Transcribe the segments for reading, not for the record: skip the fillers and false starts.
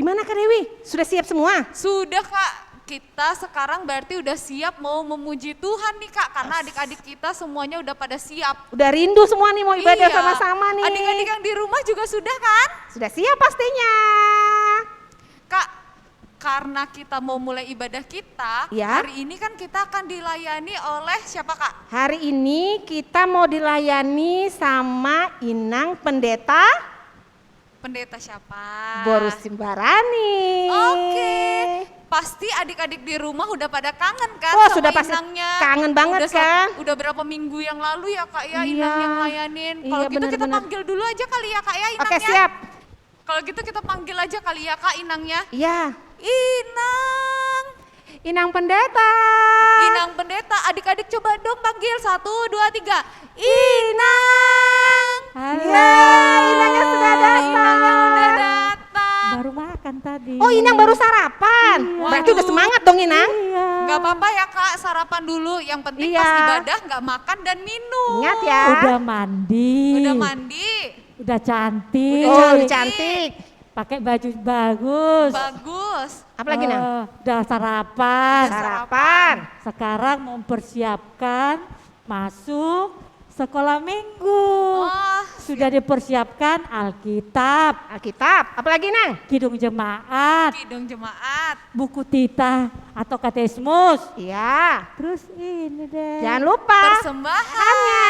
Gimana Kak Dewi? Sudah siap semua? Sudah Kak, kita sekarang berarti udah siap mau memuji Tuhan nih Kak. Karena adik-adik kita semuanya udah pada siap. Udah rindu semua nih mau ibadah Iya. sama-sama nih. Adik-adik yang di rumah juga sudah kan? Sudah siap pastinya. Kak, karena kita mau mulai ibadah kita, Ya. hari ini kan kita akan dilayani oleh siapa Kak? Hari ini kita mau dilayani sama Inang Pendeta Pendeta siapa? Borus Simbarani. Oke, pasti adik-adik di rumah udah pada kangen kan Oh, sama sudah pasti inangnya. kangen banget kan? Udah berapa minggu yang lalu ya Kak ya Iya. inang yang layanin. Kalau Iya, gitu kita benar-benar. panggil dulu aja kali ya Kak ya inangnya. Oke siap. Kalau gitu kita panggil aja kali ya Kak inangnya. Iya. Inang, Inang Pendeta. Inang Pendeta, adik-adik coba dong panggil 1, 2, 3. Inang. Ya, Inangnya sudah datang. Inangnya udah datang. Baru makan tadi. Oh Inang baru sarapan. Iya. Berarti udah semangat dong Inang. Iya. Gak apa-apa ya Kak, sarapan dulu. Yang penting Iya. pas ibadah gak makan dan minum. Ingat ya. Udah mandi. Udah mandi. Udah cantik. Oh cantik. udah cantik. Pakai baju bagus. Bagus. Apalagi Nang? Udah sarapan. Sarapan. Sekarang mempersiapkan masuk sekolah minggu. Oh, Sudah dipersiapkan Alkitab, Alkitab. Apalagi Nang? kidung jemaat, kidung jemaat. buku titah atau katekismus. Iya. Terus ini deh. Jangan lupa. Persembahan. Hanya.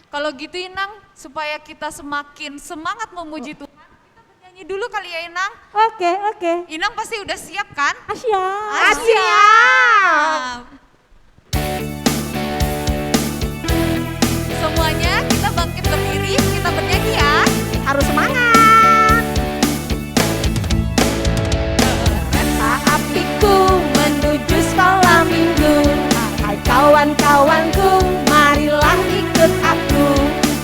Kalau gitu Inang, supaya kita semakin semangat memuji Tuhan, kita bernyanyi dulu kali ya Inang. Oke. Inang pasti udah siap kan? Asia. Siap. Semuanya kita bangkit berdiri, kita bernyanyi ya. Harus semangat. Kereta apiku menuju sekolah minggu. Hai kawan-kawanku, marilah ikut aku.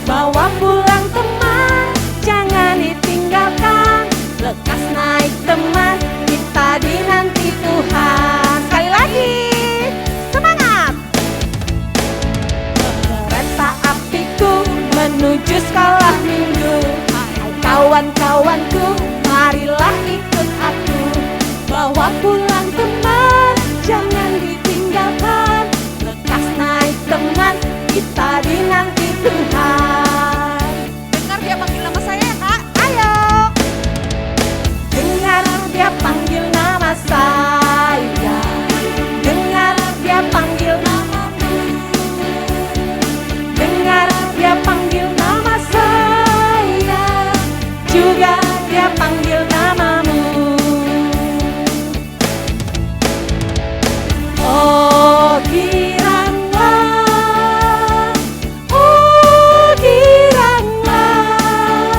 Bawa pulang teman, jangan ditinggalkan. Lekas naik teman, kita dinanti Tuhan. Sekali lagi, semangat. Kereta apiku menuju sekolah minggu. Hai kawan-kawanku, marilah ikut aku. Bawa pulang teman, jangan ditinggalkan. Lekas naik teman, kita dinanti Tuhan. Dengar dia panggil nama saya ya Kak. Ayo, dengar dia panggil nama saya. Dengar dia panggil namamu. Dengar dia panggil nama saya. Juga dia panggil namamu. Oh giranglah,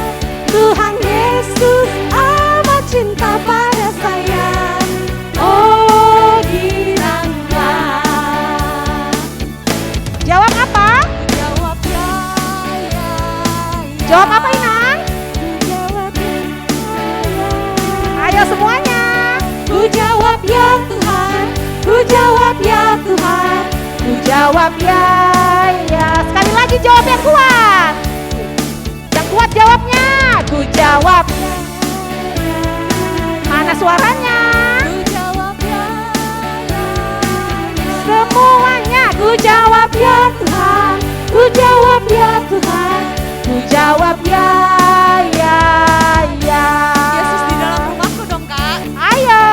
Tuhan Yesus amat cinta pada saya. Oh giranglah. Jawab apa? Jawab ya, ya, ya. Jawab apa Inang? Jawab Ayo semuanya. Ku jawab ya Tuhan, ku jawab ya Tuhan. Ku jawab ya, ya. Sekali lagi jawab yang kuat. Yang kuat jawabnya. Ku jawab. Mana suaranya? Ku jawab ya, ya, ya. Semuanya. Ku jawab ya Tuhan. Ku jawab ya Tuhan. Ku jawab ya, ya, ya. Yesus di dalam rumahku dong Kak. Ayo.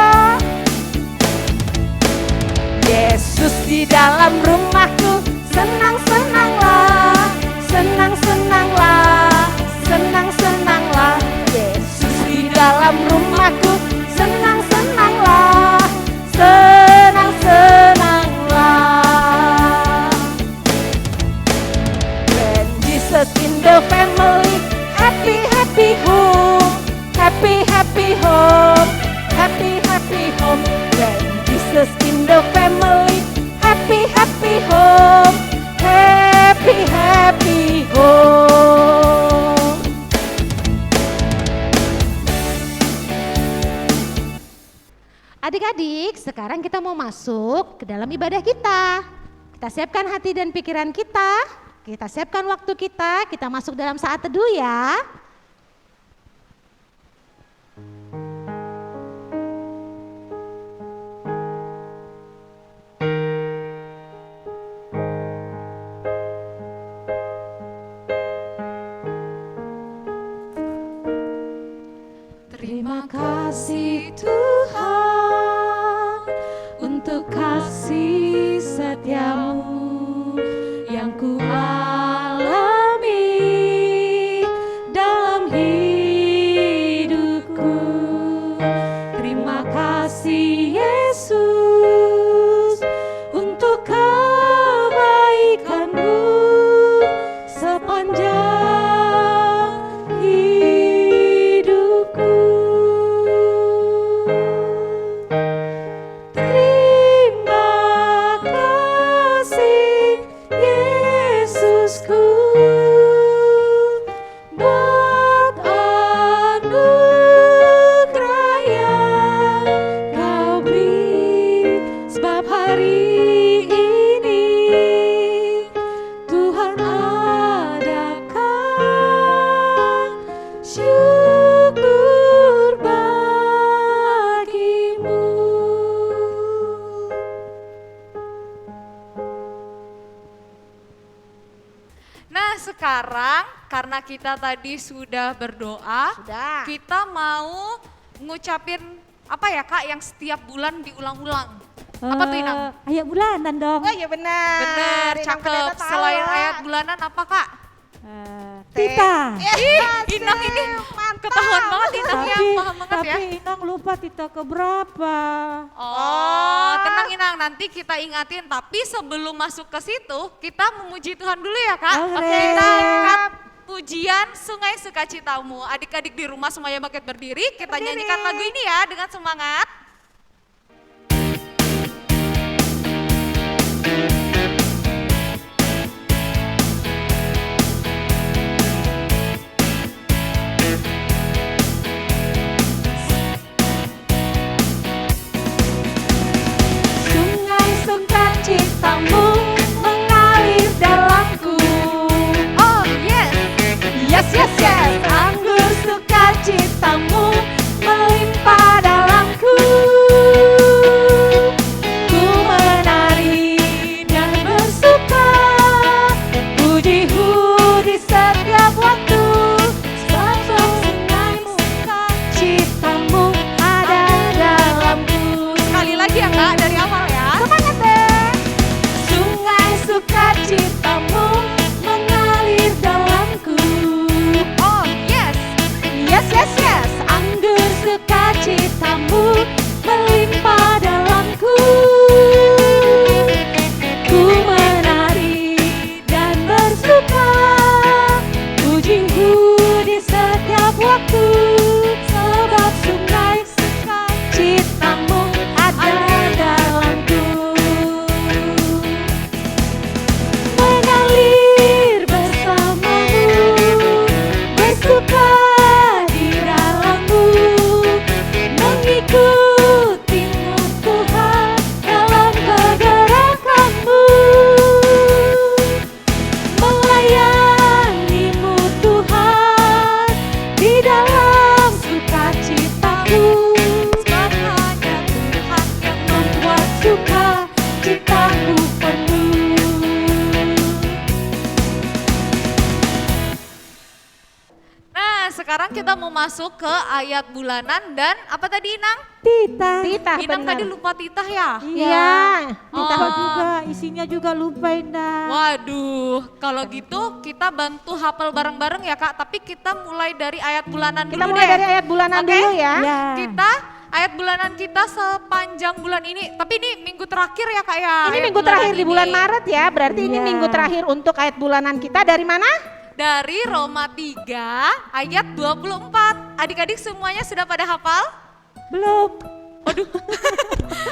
Yesus di dalam rumahku, senang-senanglah, senang-senanglah, senang-senanglah. Yesus di dalam rumahku, senang-senanglah, senang-senanglah. When Jesus in the family, happy, happy home, happy, happy home, happy, happy home. When Jesus in the family, happy, happy home, happy, happy home. Adik-adik, sekarang kita mau masuk ke dalam ibadah kita. Kita siapkan hati dan pikiran kita siapkan waktu kita masuk dalam saat teduh ya. Terima kasih Tuhan untuk kasih setiamu yang ku alami dalam hidupku. Terima kasih Yesus untuk kebaikanmu sepanjang hidupku. Terima kasih Yesusku buat anugerah yang kau beri, sebab hari ini Tuhan adakan syukur bagimu. Nah sekarang karena kita tadi sudah berdoa, Sudah. kita mau ngucapin apa ya Kak yang setiap bulan diulang-ulang. Apa tuh Inang? Ayat bulanan dong. Oh iya benar. Bener, Inang cakep. pendeta tahu, Selain Wak. ayat bulanan apa Kak? Tita. Ih, Inang ini ketahuan banget Inang yang paham banget ya. Tapi Inang lupa Tita keberapa. Oh, tenang Inang, nanti kita ingatin. Tapi sebelum masuk ke situ, kita memuji Tuhan dulu ya Kak. Oke. Kita angkat pujian Sungai Sukacitamu. Adik-adik di rumah semuanya bangkit berdiri. Kita nyanyikan lagu ini ya dengan semangat. Sungai sukacitamu mengalir dalamku. Oh yes, Yes, yes, yes. Anggur sukacitamu melimpah dalamku. Ku menari dan bersuka, puji-Mu di setiap waktu. Sebab sungai sukacitamu ada dalamku. sekali lagi ya Kak dari awal ya. Semangat deh. Sungai sukacitamu mengalir dalamku. Oh yes, Yes, yes, yes. Anggur sukacitamu melimpah dalamku. Ku menari dan bersuka, puji-Mu di setiap waktu. Sebab sungai sukacitamu ada dalamku. Mengalir bersamamu, bersuka di dalammu, mengikutimu Tuhan dalam kegerakanmu, melayanimu Tuhan di dalam sukacitaku. Sebab hanya Tuhan yang membuat sukacitaku penuh. nah sekarang kita mau masuk ke ayat bulanan dan apa tadi Inang? Tita. Titah Inang benar. tadi lupa titah ya? Iya. Tita Oh. juga, isinya juga lupa Indah. Waduh, kalau gitu kita bantu hafal bareng-bareng ya Kak, tapi kita mulai dari ayat bulanan Kita dulu mulai deh. dari ayat bulanan Oke? dulu ya. Ya. Kita ayat bulanan kita sepanjang bulan ini, tapi ini minggu terakhir ya Kak ya? Ini ayat minggu terakhir di ini. bulan Maret ya. Berarti ini Iya. minggu terakhir untuk ayat bulanan kita dari mana? Dari Roma 3 ayat 24. Adik-adik semuanya sudah pada hafal? Belum.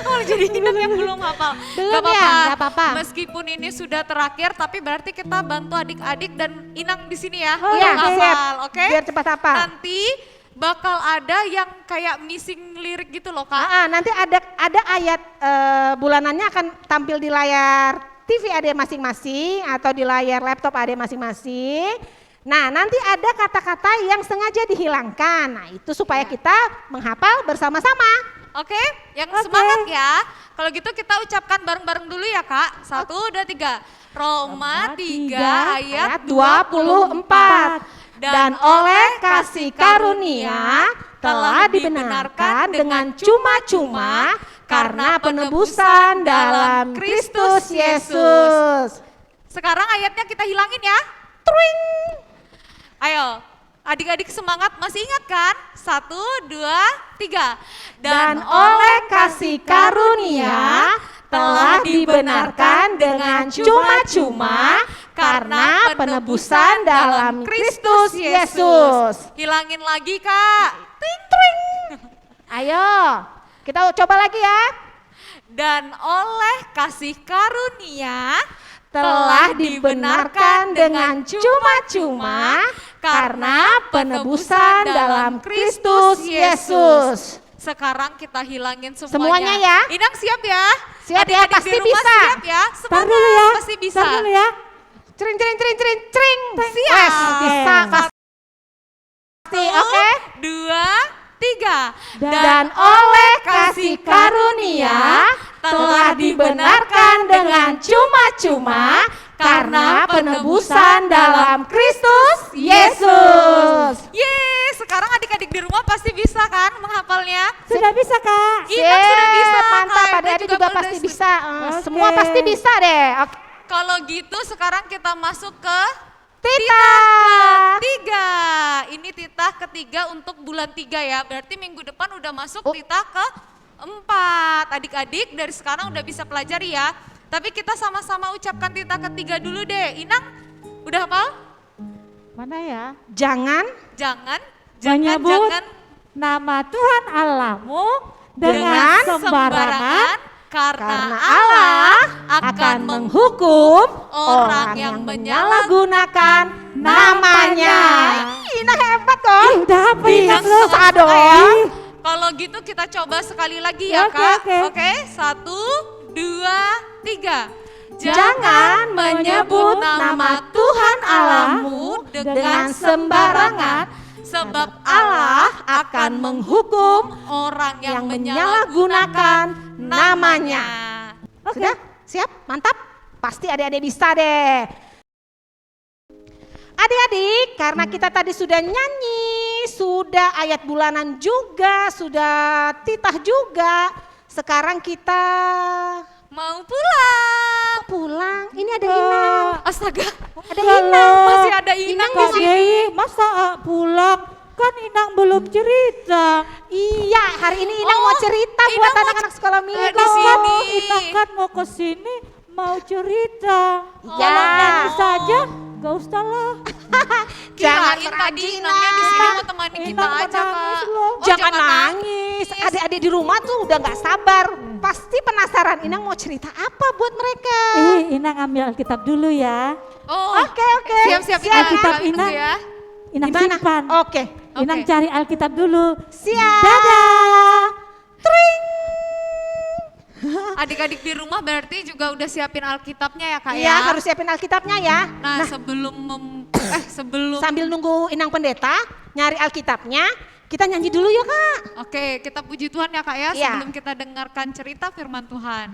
Oh jadi Inang yang belum hafal. Belum Gak ya? Gak apa-apa. Meskipun ini sudah terakhir, tapi berarti kita bantu adik-adik dan Inang di sini ya. Oh, untuk Iya, hafal, siap. oke? Biar cepat hafal. Nanti bakal ada yang kayak missing lirik gitu loh Kak. Nanti ada ayat bulanannya akan tampil di layar TV adik masing-masing atau di layar laptop adik masing-masing. Nah, nanti ada kata-kata yang sengaja dihilangkan. Nah, itu supaya kita menghafal bersama-sama. Oke, yang semangat ya. Kalau gitu kita ucapkan bareng-bareng dulu ya Kak. 1, 2, 3. Roma 3 ayat 24. Dan oleh kasih karunia telah dibenarkan dengan cuma-cuma karena penebusan dalam Kristus Yesus. Sekarang ayatnya kita hilangin ya. Tring. Ayo, adik-adik semangat, masih ingat kan? 1, 2, 3. Dan oleh kasih karunia telah dibenarkan dengan cuma-cuma karena penebusan dalam Kristus Yesus. Hilangin lagi Kak. Tring. Ayo, kita coba lagi ya. Dan oleh kasih karunia Telah dibenarkan dengan cuma-cuma karena penebusan dalam Kristus Yesus. Sekarang kita hilangin semuanya. Semuanya ya. Inang siap ya? Siap ya, Adik-adik pasti di rumah bisa. Siap ya? Tar Semangat, dulu ya. pasti bisa. Tar dulu ya. Cring. Siap. Wes, bisa pasti. Oke. 2, 3. Dan oleh kasih karunia telah dibenarkan dengan cuma-cuma karena penebusan dalam Kristus Yesus. Yeay, sekarang adik-adik di rumah pasti bisa kan menghafalnya? Sudah bisa Kak. Inang sudah bisa. Mantap, Kak, adik-adik Ibu juga udah pasti bisa. Oke. Semua pasti bisa deh. Oke. Kalau gitu sekarang kita masuk ke Titah. ketiga. Ini titah ketiga untuk bulan 3 ya. Berarti minggu depan udah masuk titah ke-4. Adik-adik dari sekarang udah bisa pelajari ya. Tapi kita sama-sama ucapkan titah ketiga dulu deh. Inang, udah hafal? Mana ya? Jangan Jangan Menyebut nama Tuhan Allahmu dengan sembarangan karena Allah akan menghukum orang yang menyalahgunakan namanya. Ina hebat dong. Ih, udah apa Bisa Inang lu? susah dong. Kalau gitu kita coba sekali lagi ya Oke, Kak. oke. Oke, 1, 2, 3. Jangan menyebut nama Tuhan Allahmu dengan sembarangan, sebab Allah akan menghukum orang yang yang menyalahgunakan namanya. Sudah? Siap? Mantap? Pasti adik-adik bisa deh. Adik-adik, karena kita tadi sudah nyanyi, sudah ayat bulanan juga, sudah titah juga, sekarang kita Mau pulang. pulang. Ini ada Inang. Astaga, Ada Inang. masih ada Inang di Kak sini. Dewi, masa pulang? Kan Inang belum cerita. Iya, hari ini Inang mau cerita Inang buat mau anak-anak sekolah minggu. di sini. Inang kan mau ke sini mau cerita. Ya. Kalau nyanyi saja, gak usah lah. Jangan Kirain tadi merajin, Inangnya di sini Inang. mau temani kita Inang aja menangis Kak. loh. Jangan nangis. Adik-adik di rumah tuh udah nggak sabar. Pasti penasaran Inang mau cerita apa buat mereka. Inang ambil Alkitab dulu ya. Oh, Oke. siap-siap Siap, Alkitab Inang. Inang. Ya. Inang Di mana? simpan. Oke. Inang Oke. cari Alkitab dulu. Siap. Dadah. Tring. Adik-adik di rumah berarti juga udah siapin Alkitabnya ya Kak Iya, ya? harus siapin Alkitabnya ya. Nah, sebelum Sambil nunggu Inang Pendeta nyari Alkitabnya, kita nyanyi dulu yuk Kak. Oke, kita puji Tuhan ya Kak ya Iya. sebelum kita dengarkan cerita firman Tuhan.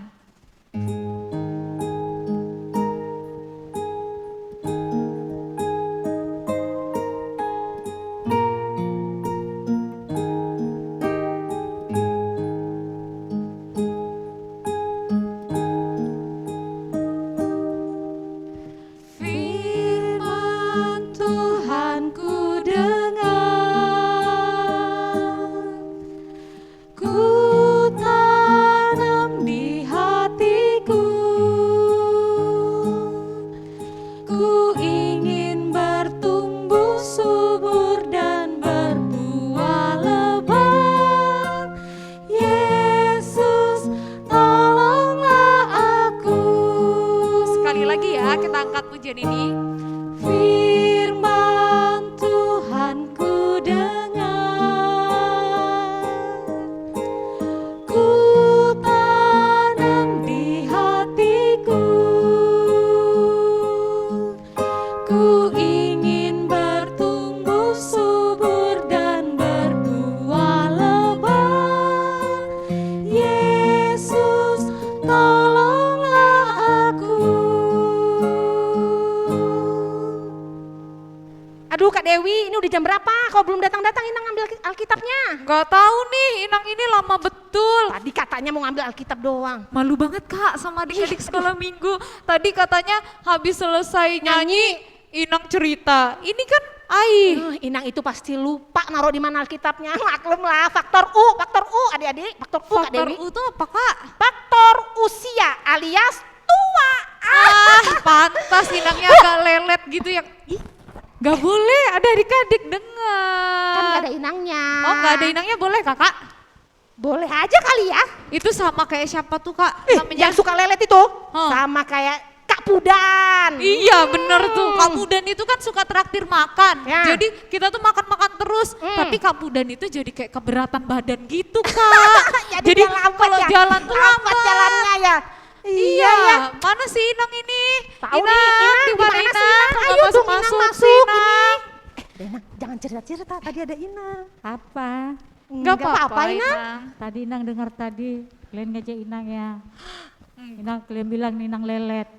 Firman Tuhan ku dengar, ku tanam di hatiku, Dewi, ini udah jam berapa? Kau belum datang-datang Inang ngambil Alkitabnya. Gak tahu nih, Inang ini lama betul. Tadi katanya mau ngambil Alkitab doang. Malu banget Kak sama adik-adik sekolah minggu. Tadi katanya habis selesai nyanyi, Inang cerita. Ini kan Inang itu pasti lupa naruh di mana Alkitabnya. Maklum lah, faktor U, adik-adik, faktor U Kak faktor Dewi. U itu apa Kak? Faktor usia alias tua. Pantas Inangnya agak lelet gitu ya. Ih, gak boleh ada adik-adik dengar. Kan gak ada Inangnya. Oh gak ada Inangnya boleh Kakak? Boleh aja kali ya. Itu sama kayak siapa tuh Kak? Yang suka lelet itu sama kayak Kak Pudan. Iya bener tuh, Kak Pudan itu kan suka traktir makan. Ya. Jadi kita tuh makan-makan terus, tapi Kak Pudan itu jadi kayak keberatan badan gitu Kak. Jadi dia lambat kalau ya? jalan tuh lambat. Jalannya ya. Iya, mana sih Inang ini? Tahu nih, Inang di mana sih, Inang? Inang? Nggak Ayo dong, Inang masuk Inang. Inang, jangan cerita-cerita, tadi ada Inang. Apa? Nggak apa-apa Inang. Tadi Inang dengar tadi, kalian ngejek Inang ya. Inang kalian bilang Inang lelet.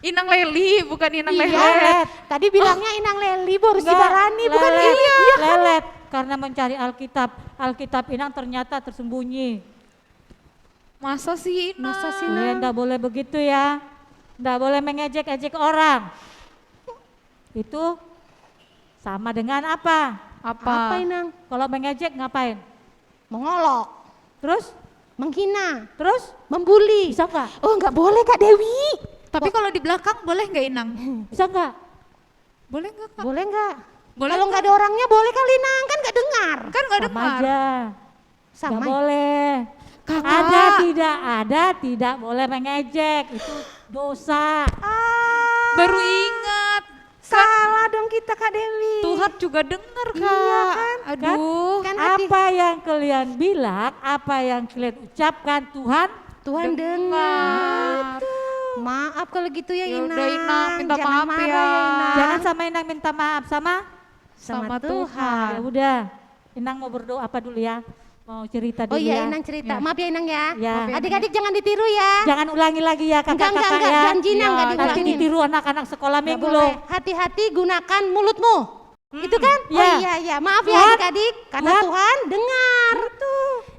Inang Leli, bukan Inang Iya, Lelet. tadi bilangnya Inang Leli, Boris Enggak, Sibarani, bukan lelet, iya. lelet karena mencari Alkitab. Alkitab Inang ternyata tersembunyi. Masa sih Inang? Kalian enggak boleh begitu ya. Enggak boleh mengejek-ejek orang. Itu sama dengan apa? Apa Inang? Kalau mengejek ngapain? Mengolok, Terus? menghina, Terus? membuli. Bisa enggak? Oh nggak boleh Kak Dewi. Tapi kalau di belakang boleh nggak Inang? Bisa enggak? Boleh nggak Kak? Boleh nggak? Boleh Kalau nggak ada orangnya boleh kali Inang, kan nggak dengar. Kan nggak Sama dengar. aja. Sama. Nggak boleh. Kakak. Ada tidak boleh mengejek. Itu dosa. Baru ingat. Salah dong kita Kak Dewi. Tuhan juga dengar Kak. Iya kan? Aduh. Kan hati Apa yang kalian bilang, apa yang kalian ucapkan Tuhan dengar. Maaf kalau gitu ya Ya Inang. udah, Inang, minta Jangan maaf marah ya. Inang. Jangan sama Inang minta maaf sama. Sama Ya Tuhan. udah. Inang mau berdoa apa dulu ya? Mau cerita dulu Oh iya ya. Inang cerita. Ya. Maaf ya Inang ya. Ya. Adik-adik jangan ditiru ya. Jangan ulangi lagi ya kakak-kakak Enggak, ya. janji Inang Iya, enggak Nanti diulangin. ditiru anak-anak sekolah Nggak minggu boleh. loh. Hati-hati gunakan mulutmu. Itu kan? Oh Ya. iya. Maaf ya Tuhan, adik-adik. Karena Tuhan. Tuhan dengar.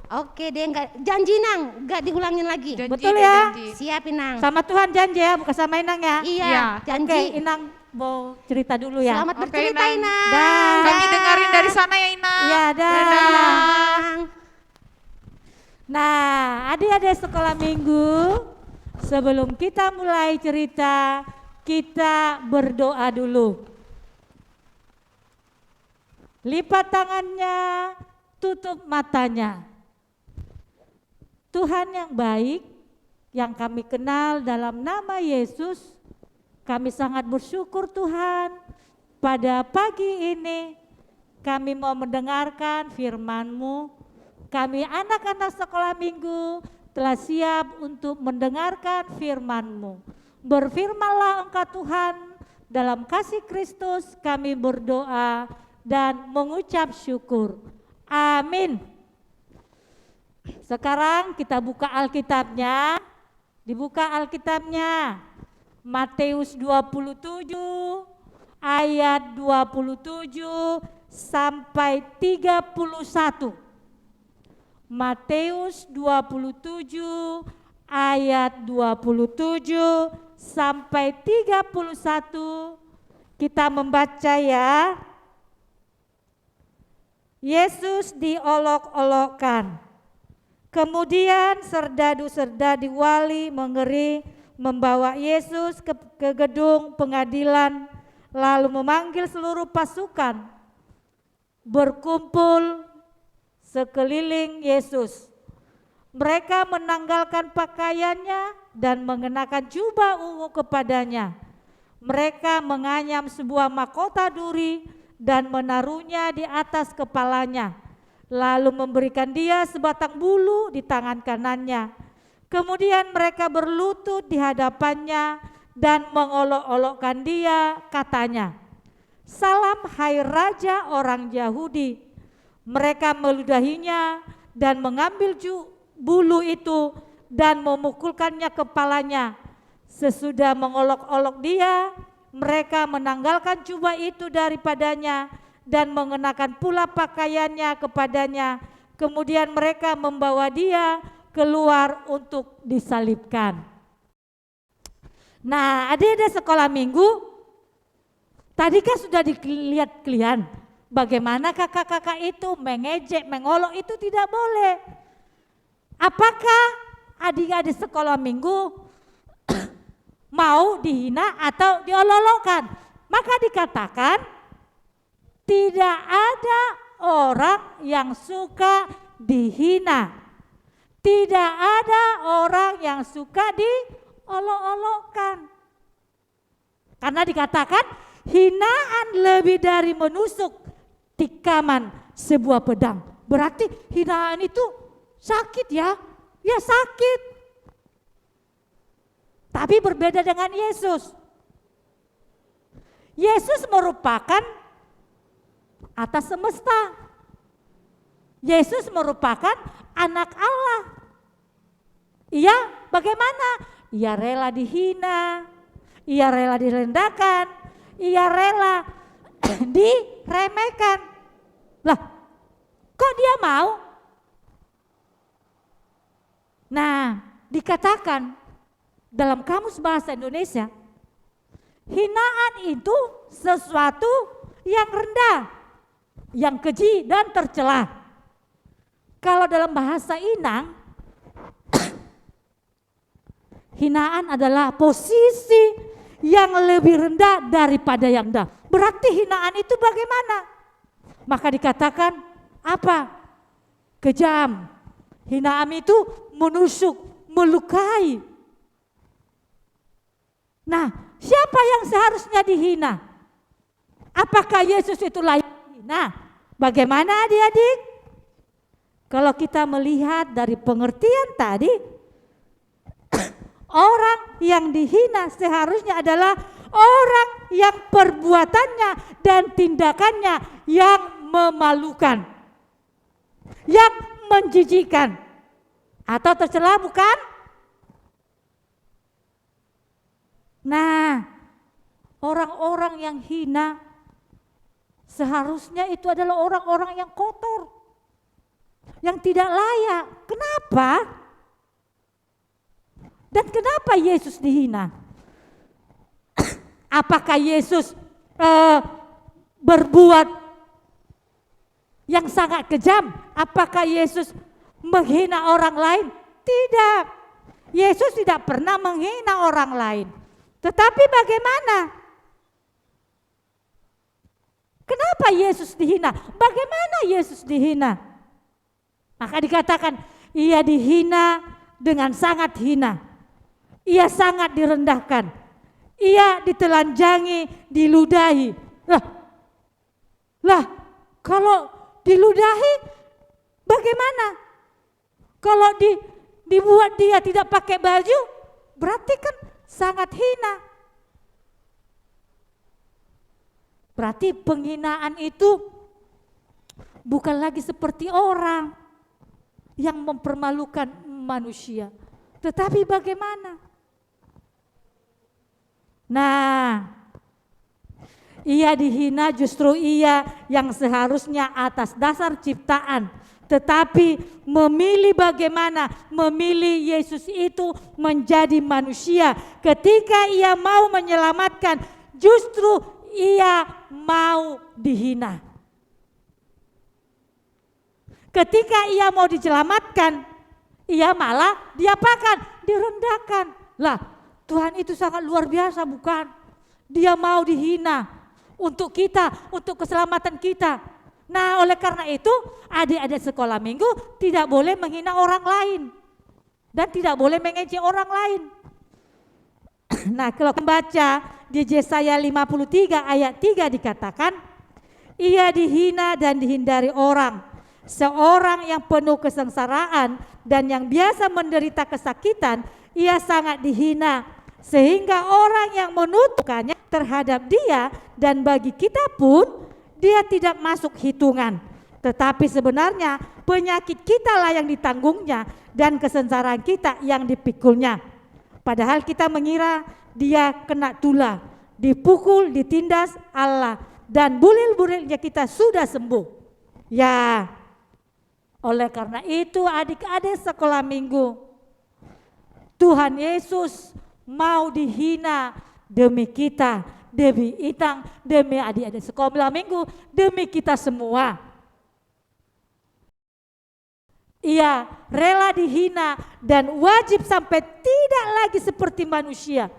Oke deh, janji Inang, enggak diulangin lagi. Janji Betul deh, ya? janji. Siap Inang. Sama Tuhan janji ya, bukan sama Inang ya. Iya, Iya. janji. Oke, Inang mau cerita dulu ya. Selamat Oke, bercerita Inang. Inang. Dah. Kami dengerin dari sana ya Inang. Ya, dah. Inang. Nah, adik-adik sekolah minggu, sebelum kita mulai cerita, kita berdoa dulu. Lipat tangannya, tutup matanya. Tuhan yang baik, yang kami kenal dalam nama Yesus, kami sangat bersyukur Tuhan, pada pagi ini kami mau mendengarkan firman-Mu. Kami anak-anak sekolah minggu telah siap untuk mendengarkan firman-Mu. Berfirmanlah Engkau Tuhan, dalam kasih Kristus kami berdoa dan mengucap syukur. Amin. Sekarang kita buka Alkitabnya. Dibuka Alkitabnya. Matius 27 ayat 27 sampai 31. Matius 27 ayat 27 sampai 31. Kita membaca ya. Yesus diolok-olokkan. Kemudian serdadu-serdadu wali mengeri membawa Yesus ke gedung pengadilan, lalu memanggil seluruh pasukan berkumpul sekeliling Yesus. Mereka menanggalkan pakaiannya dan mengenakan jubah ungu kepadanya. Mereka menganyam sebuah mahkota duri dan menaruhnya di atas kepalanya, lalu memberikan dia sebatang bulu di tangan kanannya. Kemudian mereka berlutut di hadapannya dan mengolok-olokkan dia, katanya, "Salam hai Raja orang Yahudi." Mereka meludahinya dan mengambil bulu itu dan memukulkannya kepalanya. Sesudah mengolok-olok dia, mereka menanggalkan jubah itu daripadanya dan mengenakan pula pakaiannya kepadanya. Kemudian mereka membawa dia keluar untuk disalibkan. Nah, adik-adik sekolah minggu, tadi kan sudah dilihat kalian bagaimana kakak-kakak itu mengejek, mengolok, itu tidak boleh. Apakah adik-adik sekolah minggu mau dihina atau diolok-olokkan? Maka dikatakan tidak ada orang yang suka dihina. Tidak ada orang yang suka diolok-olokkan. Karena dikatakan hinaan lebih dari menusuk tikaman sebuah pedang. Berarti hinaan itu sakit ya? Ya sakit. Tapi berbeda dengan Yesus. Yesus merupakan atas semesta. Yesus merupakan anak Allah. Ia bagaimana? Ia rela dihina, ia rela direndahkan, ia rela diremehkan. Lah, kok dia mau? Nah, dikatakan dalam Kamus Bahasa Indonesia, hinaan itu sesuatu yang rendah, yang keji dan tercela. Kalau dalam bahasa Inang, hinaan adalah posisi yang lebih rendah daripada yang rendah. Berarti hinaan itu bagaimana? Maka dikatakan apa? Kejam. Hinaan itu menusuk, melukai. Nah, siapa yang seharusnya dihina? Apakah Yesus itu layak dihina? Bagaimana adik-adik? Kalau kita melihat dari pengertian tadi, orang yang dihina seharusnya adalah orang yang perbuatannya dan tindakannya yang memalukan, yang menjijikkan atau tercela, bukan? Nah, orang-orang yang hina seharusnya itu adalah orang-orang yang kotor, yang tidak layak. Kenapa? Dan kenapa Yesus dihina? Apakah Yesus berbuat yang sangat kejam? Apakah Yesus menghina orang lain? Tidak. Yesus tidak pernah menghina orang lain. Tetapi bagaimana? Kenapa Yesus dihina? Bagaimana Yesus dihina? Maka dikatakan ia dihina dengan sangat hina. Ia sangat direndahkan. Ia ditelanjangi, diludahi. Lah, kalau diludahi bagaimana? Kalau dibuat dia tidak pakai baju, berarti kan sangat hina. Berarti penghinaan itu bukan lagi seperti orang yang mempermalukan manusia. Tetapi bagaimana? Nah, ia dihina, justru ia yang seharusnya atas dasar ciptaan, tetapi memilih bagaimana? Memilih Yesus itu menjadi manusia. Ketika ia mau menyelamatkan, justru ia mau dihina. Ketika ia mau diselamatkan, ia malah diapakan? Direndahkan. Lah, Tuhan itu sangat luar biasa, bukan? Dia mau dihina untuk kita, untuk keselamatan kita. Nah, oleh karena itu adik-adik sekolah minggu tidak boleh menghina orang lain dan tidak boleh mengejek orang lain. Nah, kalau membaca di Yesaya 53 ayat 3 dikatakan, ia dihina dan dihindari orang, seorang yang penuh kesengsaraan dan yang biasa menderita kesakitan, ia sangat dihina, sehingga orang yang menuturkannya terhadap dia dan bagi kita pun dia tidak masuk hitungan. Tetapi sebenarnya penyakit kita lah yang ditanggungnya dan kesengsaraan kita yang dipikulnya. Padahal kita mengira dia kena tulah dipukul, ditindas Allah, dan bulir-bulirnya kita sudah sembuh. Ya, oleh karena itu adik-adik sekolah minggu, Tuhan Yesus mau dihina demi kita, demi Itang, demi adik-adik sekolah minggu, demi kita semua. Ia rela dihina dan wajib sampai tidak lagi seperti manusia.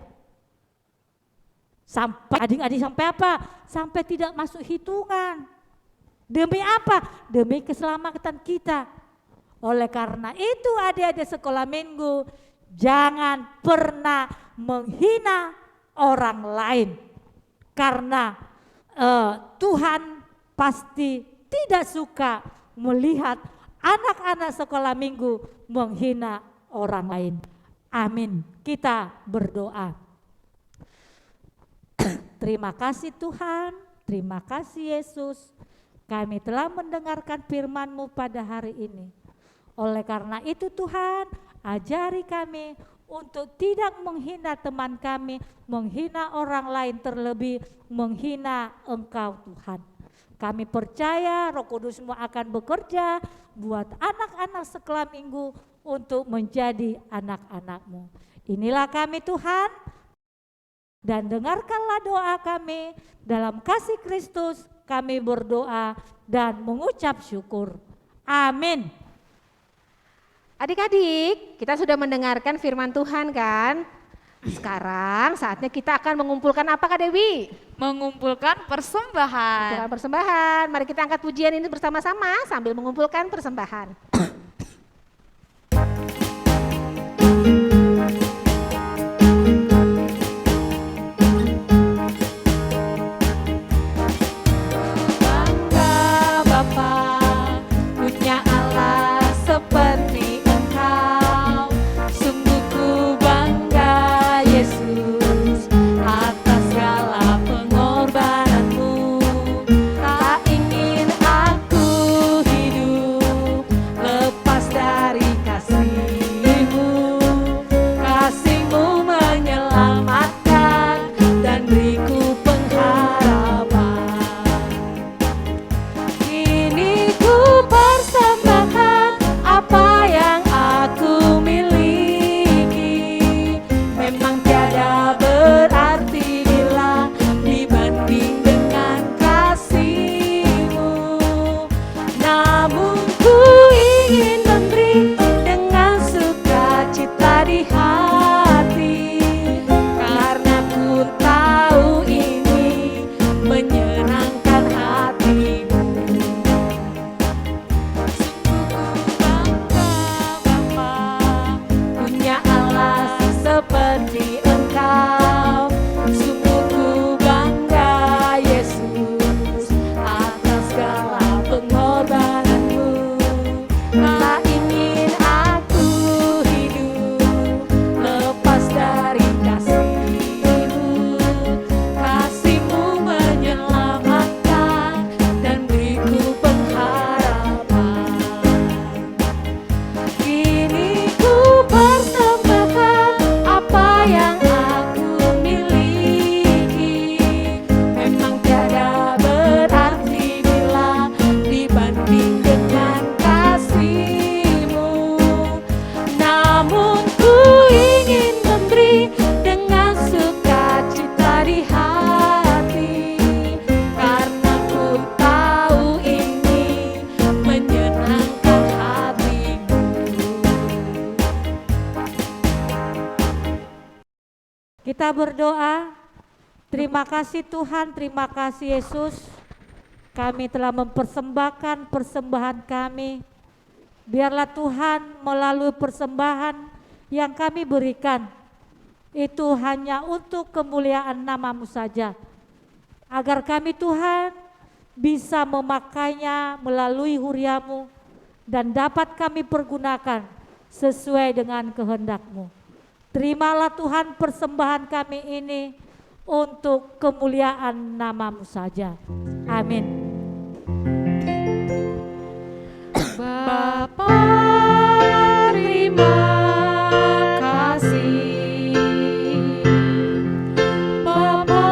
Sampai adik-adik sampai apa? Sampai tidak masuk hitungan. Demi apa? Demi keselamatan kita. Oleh karena itu adik-adik sekolah minggu, jangan pernah menghina orang lain. Karena Tuhan pasti tidak suka melihat anak-anak sekolah minggu menghina orang lain. Amin. Kita berdoa. Terima kasih Tuhan, terima kasih Yesus. Kami telah mendengarkan firman-Mu pada hari ini. Oleh karena itu Tuhan, ajari kami untuk tidak menghina teman kami, menghina orang lain, terlebih menghina Engkau Tuhan. Kami percaya Roh Kudus-Mu akan bekerja buat anak-anak sekolah minggu untuk menjadi anak-anak-Mu. Inilah kami Tuhan, dan dengarkanlah doa kami. Dalam kasih Kristus kami berdoa dan mengucap syukur. Amin. Adik-adik, kita sudah mendengarkan firman Tuhan kan? Sekarang saatnya kita akan mengumpulkan apa Kak Dewi? Mengumpulkan persembahan. Mengumpulkan persembahan. Mari kita angkat pujian ini bersama-sama sambil mengumpulkan persembahan. Kita berdoa. Terima kasih Tuhan, terima kasih Yesus. Kami telah mempersembahkan persembahan kami. Biarlah Tuhan melalui persembahan yang kami berikan, itu hanya untuk kemuliaan nama-Mu saja. Agar kami Tuhan bisa memakainya melalui huriamu dan dapat kami pergunakan sesuai dengan kehendak-Mu. Terimalah Tuhan persembahan kami ini untuk kemuliaan nama-Mu saja. Amin. Bapa, terima kasih. Bapa,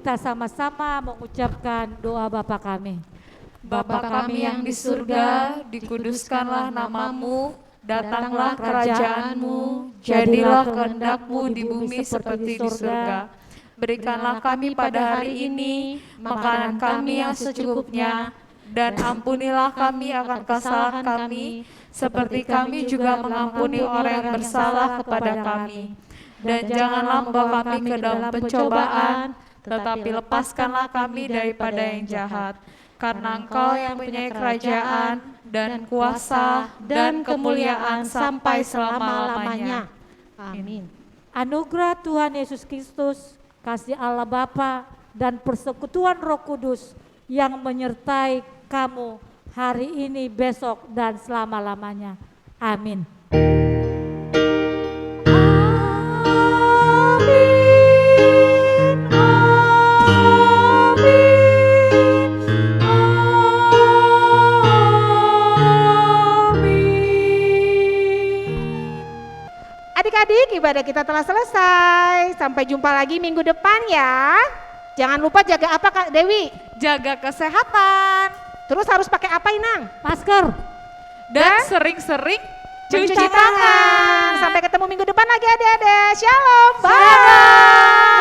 kita sama-sama mengucapkan doa Bapa kami. Bapa kami yang di surga, dikuduskanlah namamu, datanglah kerajaanmu, jadilah kehendak-Mu di bumi seperti di surga. Berikanlah kami pada hari ini makanan kami yang secukupnya, dan ampunilah kami akan kesalahan kami, seperti kami juga mengampuni orang yang bersalah kepada kami. Dan janganlah membawa kami ke dalam pencobaan, tetapi lepaskanlah kami daripada yang jahat. Karena Engkau yang mempunyai kerajaan dan kuasa dan kemuliaan sampai selama-lamanya. Amin. Anugerah Tuhan Yesus Kristus, kasih Allah Bapa dan persekutuan Roh Kudus yang menyertai kamu hari ini, besok, dan selama-lamanya. Amin. Adik-adik, ibadah kita telah selesai. Sampai jumpa lagi minggu depan ya. Jangan lupa jaga apa Kak Dewi? Jaga kesehatan Terus harus pakai apa Inang? Masker. dan sering-sering Mencuci tangan. Sampai ketemu minggu depan lagi adik-adik. Shalom. Bye.